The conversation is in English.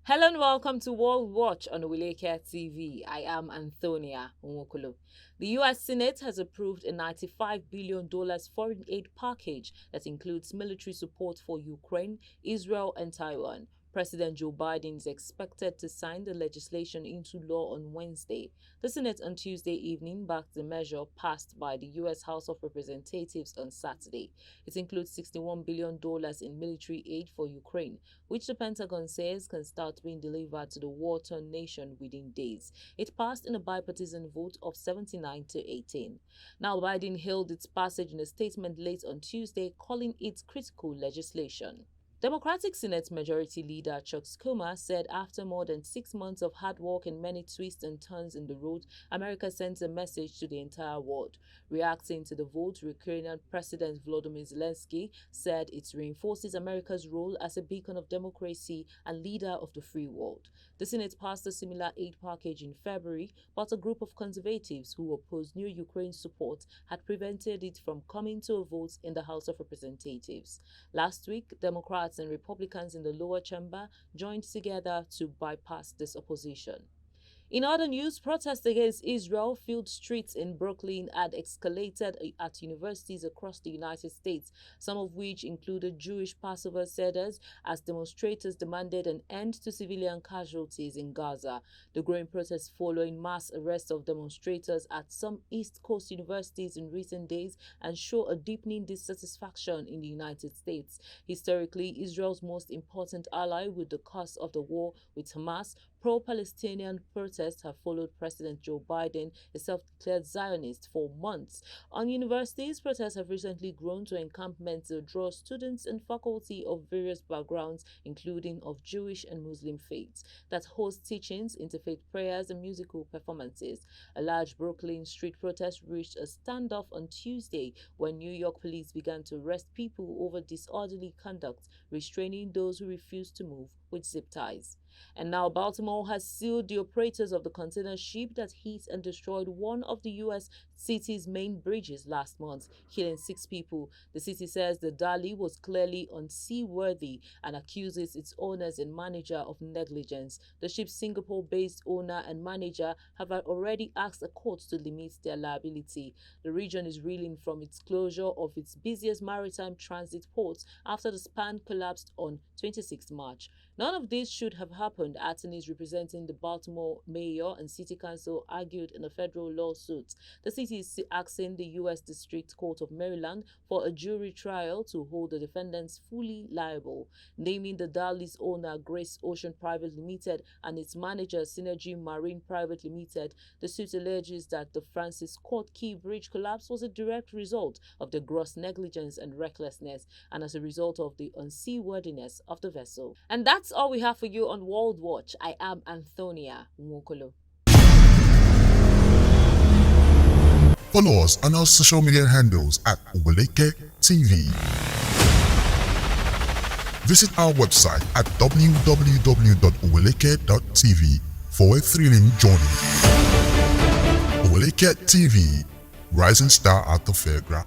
Hello and welcome to World Watch on Oweleke TV. I am Antonia Nwokolo. The U.S. Senate has approved a $95 billion foreign aid package that includes military support for Ukraine, Israel, and Taiwan. President Joe Biden is expected to sign the legislation into law on Wednesday. The Senate on Tuesday evening backed the measure passed by the U.S. House of Representatives on Saturday. It includes $61 billion in military aid for Ukraine, which the Pentagon says can start being delivered to the war-torn nation within days. It passed in a bipartisan vote of 79 to 18. Now, Biden hailed its passage in a statement late on Tuesday, calling it critical legislation. Democratic Senate Majority Leader Chuck Schumer said after more than 6 months of hard work and many twists and turns in the road, America sends a message to the entire world. Reacting to the vote, Ukrainian President Volodymyr Zelensky said it reinforces America's role as a beacon of democracy and leader of the free world. The Senate passed a similar aid package in February, but a group of conservatives who opposed new Ukraine support had prevented it from coming to a vote in the House of Representatives. Last week, Democrats and Republicans in the lower chamber joined together to bypass this opposition. In other news, protests against Israel filled streets in Brooklyn had escalated at universities across the United States, some of which included Jewish Passover Seders, as demonstrators demanded an end to civilian casualties in Gaza. The growing protests following mass arrests of demonstrators at some East Coast universities in recent days and show a deepening dissatisfaction in the United States. Historically, Israel's most important ally with the cause of the war with Hamas, pro-Palestinian protests have followed President Joe Biden, a self-declared Zionist, for months. On universities, protests have recently grown to encampments that draw students and faculty of various backgrounds, including of Jewish and Muslim faiths, that host teachings, interfaith prayers, and musical performances. A large Brooklyn street protest reached a standoff on Tuesday when New York police began to arrest people over disorderly conduct, restraining those who refused to move with zip ties. And now Baltimore has sued the operators of the container ship that hit and destroyed one of the U.S. city's main bridges last month, killing 6 people. The city says the Dali was clearly unseaworthy and accuses its owners and manager of negligence. The ship's Singapore-based owner and manager have already asked a court to limit their liability. The region is reeling from its closure of its busiest maritime transit port after the span collapsed on 26 March. None of this should have happened, attorneys representing the Baltimore mayor and city council argued in a federal lawsuit. The city is asking the U.S. District Court of Maryland for a jury trial to hold the defendants fully liable, naming the Dali's owner Grace Ocean Private Limited and its manager Synergy Marine Private Limited. The suit alleges that the Francis Scott Key Bridge collapse was a direct result of the gross negligence and recklessness, and as a result of the unseaworthiness of the vessel. And that's all we have for you on World Watch. I am Antonia Nwokolo. Follow us on our social media handles at Oweleke TV. Visit our website at www.oweleketv for a thrilling journey. Oweleke TV, rising star at the fairground.